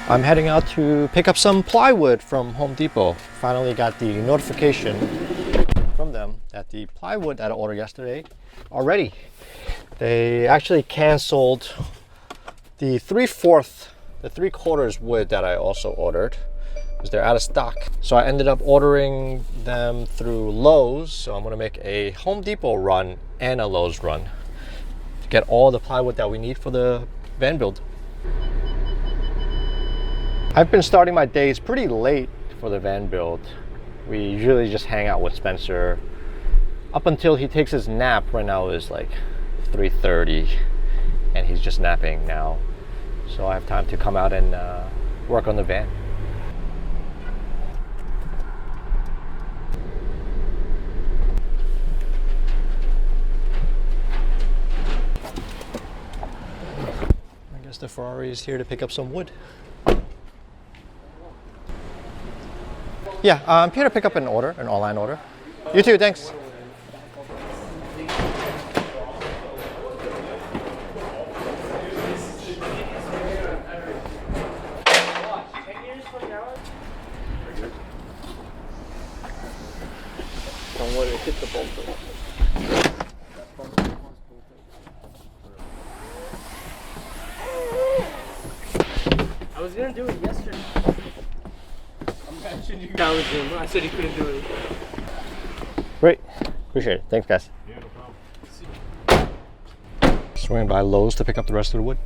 I'm heading out to pick up some plywood from Home Depot. Finally got the notification from them that the plywood that I ordered yesterday are ready. They actually canceled the 3/4 wood that I also ordered because they're out of stock. So I ended up ordering them through Lowe's. So I'm gonna make a Home Depot run and a Lowe's run to get all the plywood that we need for the van build. I've been starting my days pretty late for the van build. We usually just hang out with Spencer up until he takes his nap. Right now is like 3:30 and he's just napping now. So I have time to come out and work on the van. I guess the Ferrari is here to pick up some wood. Yeah, I'm here to pick up an order, an online order. You too, thanks. Don't let it hit the bolt. I was gonna do it yesterday. I said he couldn't do it. Great, appreciate it. Thanks, guys. Yeah, no problem. Swing by Lowe's to pick up the rest of the wood.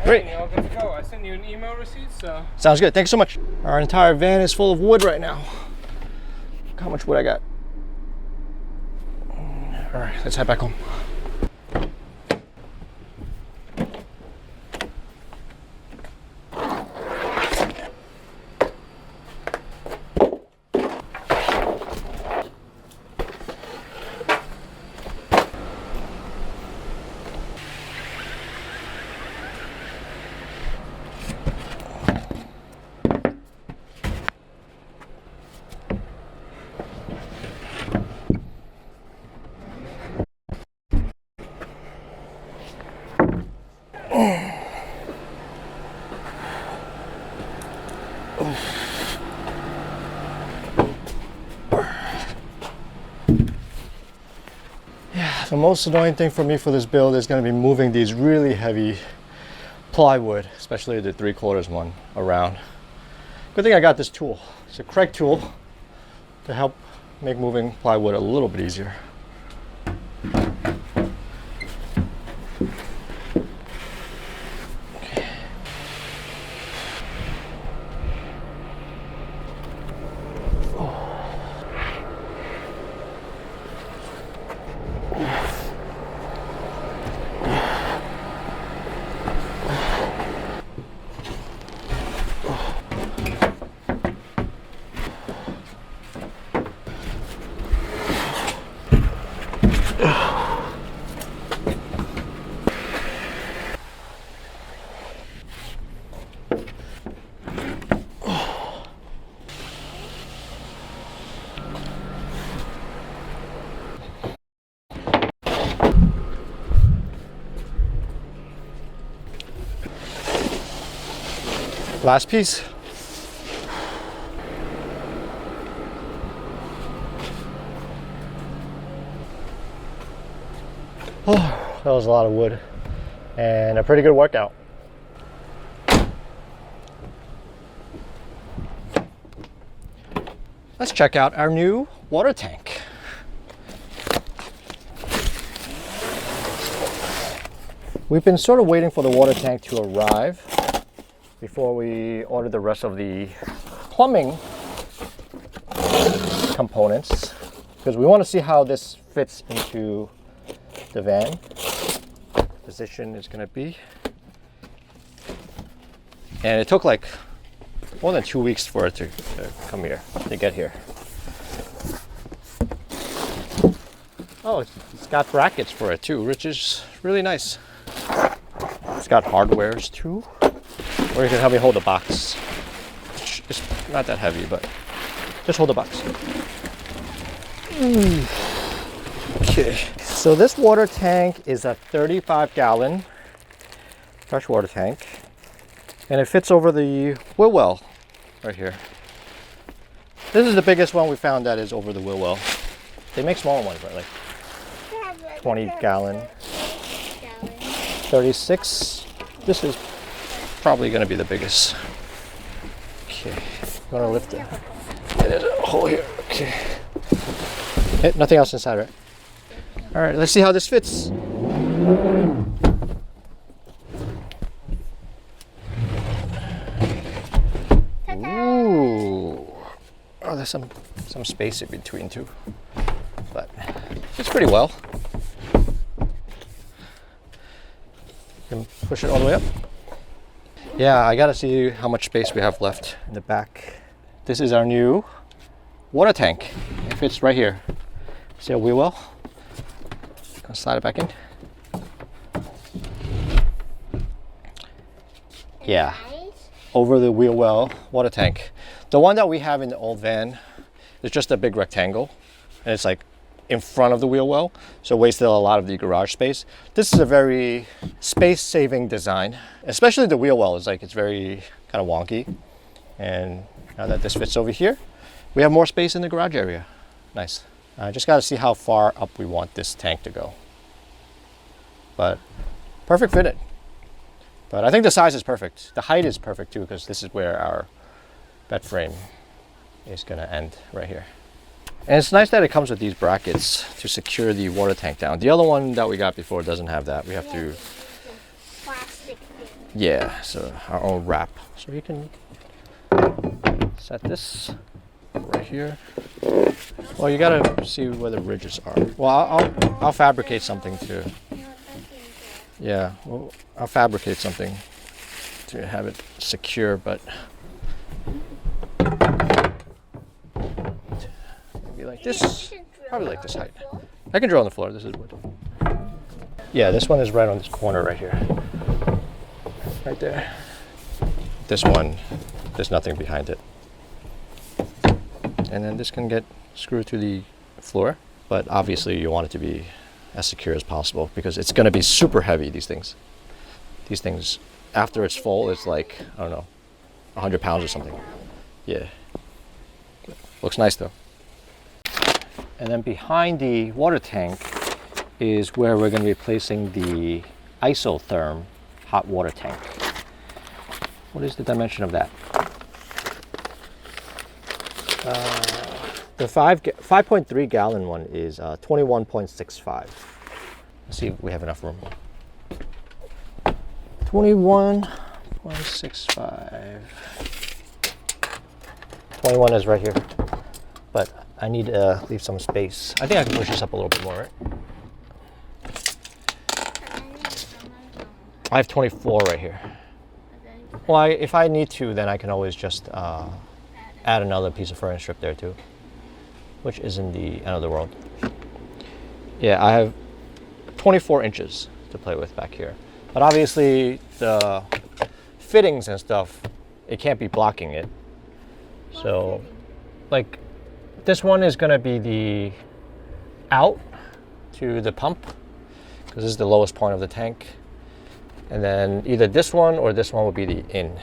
Great. All good to go. I sent you an email receipt, so. Sounds good. Thanks so much. Our entire van is full of wood right now. Look how much wood I got. All right, let's head back home. The most annoying thing for me for this build is going to be moving these really heavy plywood, especially the 3/4 one, around. Good thing I got this tool. It's a Craig tool to help make moving plywood a little bit easier. Last piece. Oh, that was a lot of wood and a pretty good workout. Let's check out our new water tank. We've been sort of waiting for the water tank to arrive before we order the rest of the plumbing components, because we want to see how this fits into the van. Position is going to be, and it took like more than 2 weeks for it to come here, to get here. Oh, it's got brackets for it too, which is really nice. It's got hardwares too. Or you can help me hold the box. It's not that heavy, but just hold the box. Okay. So this water tank is a 35-gallon fresh water tank. And it fits over the wheel well right here. This is the biggest one we found that is over the wheel well. They make smaller ones, right? Like 20-gallon, 36. This is probably going to be the biggest. Okay, you want to lift it? Yeah, there's a hole here. Okay. Nothing else inside, right? All right, let's see how this fits. Ooh. Oh, there's some space in between too, but it's pretty well. You can push it all the way up. Yeah, I gotta see how much space we have left in the back. This is our new water tank. It fits right here. See how wheel well? Gonna slide it back in. Yeah, over the wheel well water tank. The one that we have in the old van is just a big rectangle, and it's like in front of the wheel well, so wasted a lot of the garage space. This is a very space-saving design, especially the wheel well is like it's very kind of wonky. And now that this fits over here, we have more space in the garage area. Nice. I just got to see how far up we want this tank to go. But perfect fitted. But I think the size is perfect. The height is perfect too, because this is where our bed frame is going to end right here. And it's nice that it comes with these brackets to secure the water tank down. The other one that we got before doesn't have that. We have to, plastic thing. yeah, so our own wrap. So you can set this right here. Well, you gotta see where the ridges are. Well, I'll fabricate something to, yeah, well, I'll fabricate something to have it secure, but maybe like this, probably like this height. I can draw on the floor, this is wood. Yeah, this one is right on this corner right here. Right there. This one, there's nothing behind it. And then this can get screwed to the floor, but obviously you want it to be as secure as possible because it's going to be super heavy, these things. These things, after it's full, it's like, I don't know, 100 pounds or something. Yeah. Looks nice though. And then behind the water tank is where we're going to be placing the isotherm hot water tank. What is the dimension of that? The 5.3 gallon one is 21.65. Let's see if we have enough room. 21.65. 21 is right here, but I need to leave some space. I think I can push this up a little bit more, right? I have 24 right here. Well, if I need to, then I can always just add another piece of furniture strip there too, which isn't the end of the world. Yeah, I have 24 inches to play with back here. But obviously the fittings and stuff, it can't be blocking it. So like this one is gonna be the out to the pump, because this is the lowest point of the tank. And then either this one or this one will be the in,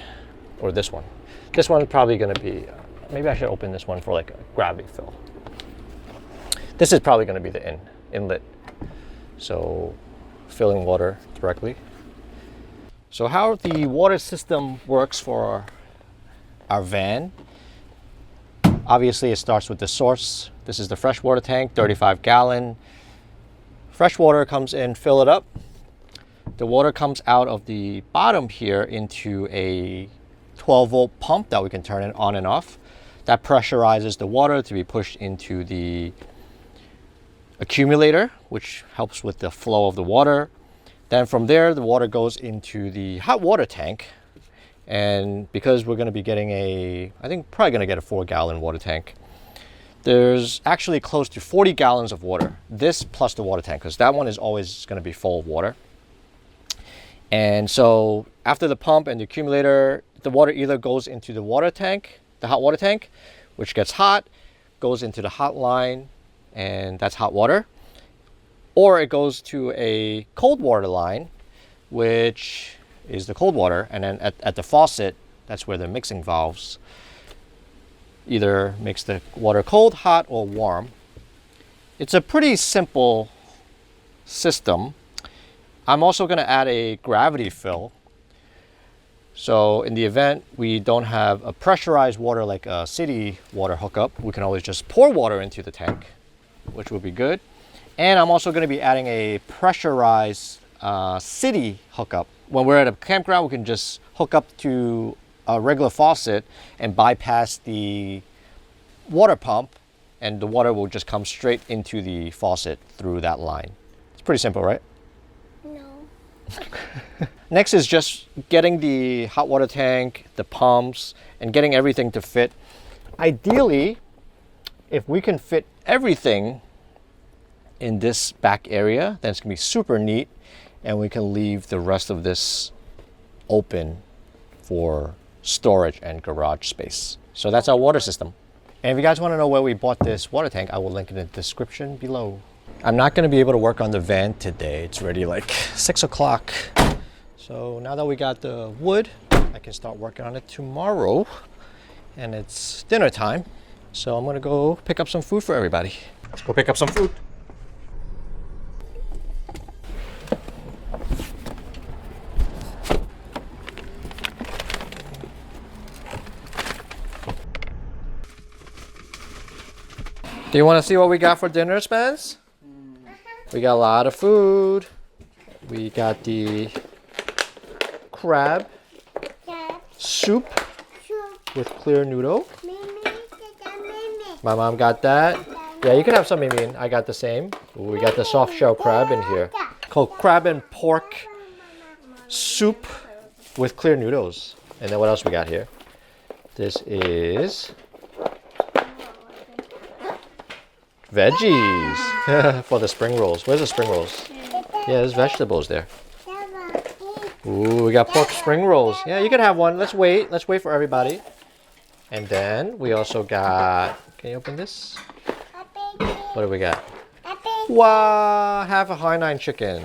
or this one. This one's probably gonna be, maybe I should open this one for like a gravity fill. This is probably gonna be the inlet. So filling water directly. So how the water system works for our van, obviously it starts with the source. This is the fresh water tank, 35 gallon. Fresh water comes in, fill it up. The water comes out of the bottom here into a 12-volt pump that we can turn it on and off. That pressurizes the water to be pushed into the accumulator, which helps with the flow of the water. Then from there, the water goes into the hot water tank. And because we're going to be getting I think probably going to get a 4-gallon water tank, there's actually close to 40 gallons of water. This plus the water tank, because that one is always going to be full of water. And so after the pump and the accumulator, the water either goes into the water tank, the hot water tank, which gets hot, goes into the hot line, and that's hot water, or it goes to a cold water line, which is the cold water, and then at the faucet, that's where the mixing valves either makes the water cold, hot, or warm. It's a pretty simple system. I'm also going to add a gravity fill. So in the event we don't have a pressurized water like a city water hookup, we can always just pour water into the tank, which will be good. And I'm also going to be adding a pressurized city hookup. When we're at a campground, we can just hook up to a regular faucet and bypass the water pump, and the water will just come straight into the faucet through that line. It's pretty simple, right? No. Next is just getting the hot water tank, the pumps, and getting everything to fit. Ideally, if we can fit everything in this back area, then it's gonna be super neat, and we can leave the rest of this open for storage and garage space. So that's our water system. And if you guys want to know where we bought this water tank, I will link it in the description below. I'm not going to be able to work on the van today. It's already like 6 o'clock. So now that we got the wood, I can start working on it tomorrow. And it's dinner time. So I'm going to go pick up some food for everybody. Let's go pick up some food. Do you want to see what we got for dinner, Spence? We got a lot of food. We got the crab soup with clear noodle. My mom got that. Yeah, you can have some, Mimi. I got the same. We got the soft shell crab in here. Called crab and pork soup with clear noodles. And then what else we got here? This is veggies for the spring rolls. Where's the spring rolls? Yeah, there's vegetables there. Ooh, we got pork spring rolls. Yeah, you can have one. Let's wait. Let's wait for everybody. And then we also got, can you open this? What do we got? Wow, half a Hainan chicken.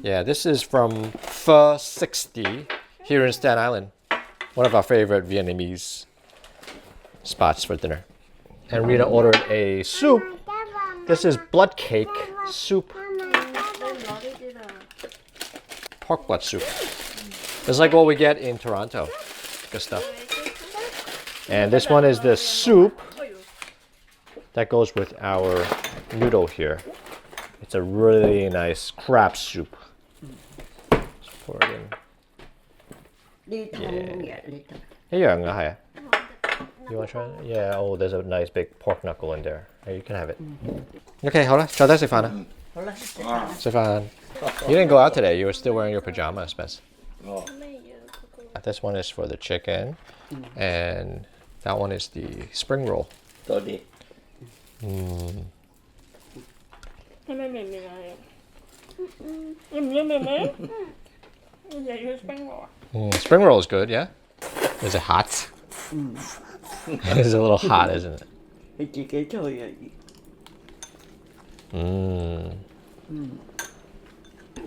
Yeah, this is from Pho 60 here in Staten Island. One of our favorite Vietnamese spots for dinner. And Rita ordered a soup. This is blood cake soup. Pork blood soup. It's like what we get in Toronto. Good stuff. And this one is the soup that goes with our noodle here. It's a really nice crab soup. Let's pour it in. Yeah. You want to try it? Yeah, oh, there's a nice big pork knuckle in there. Here, you can have it. Okay, 好了，早点食飯啦。食飯。You didn't go out today. You were still wearing your pajamas, Spence. Oh. This one is for the chicken, and that one is the spring roll. Spring roll is good, yeah? Is it hot? It's a little hot, isn't it?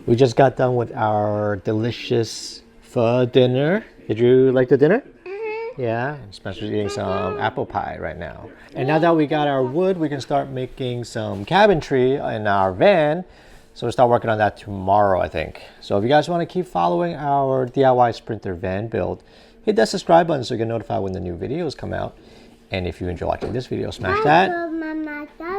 We just got done with our delicious pho dinner. Did you like the dinner? Yeah, Spencer's eating some apple pie right now. And now that we got our wood, we can start making some cabinetry in our van. So we'll start working on that tomorrow, I think. So if you guys want to keep following our DIY Sprinter van build, hit that subscribe button so you get notified when the new videos come out. And if you enjoy watching this video, smash that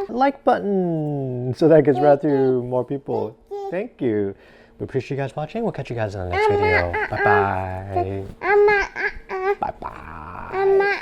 like button so that gets right to more people. Thank you. We appreciate you guys watching. We'll catch you guys in the next video. Bye-bye. Bye-bye.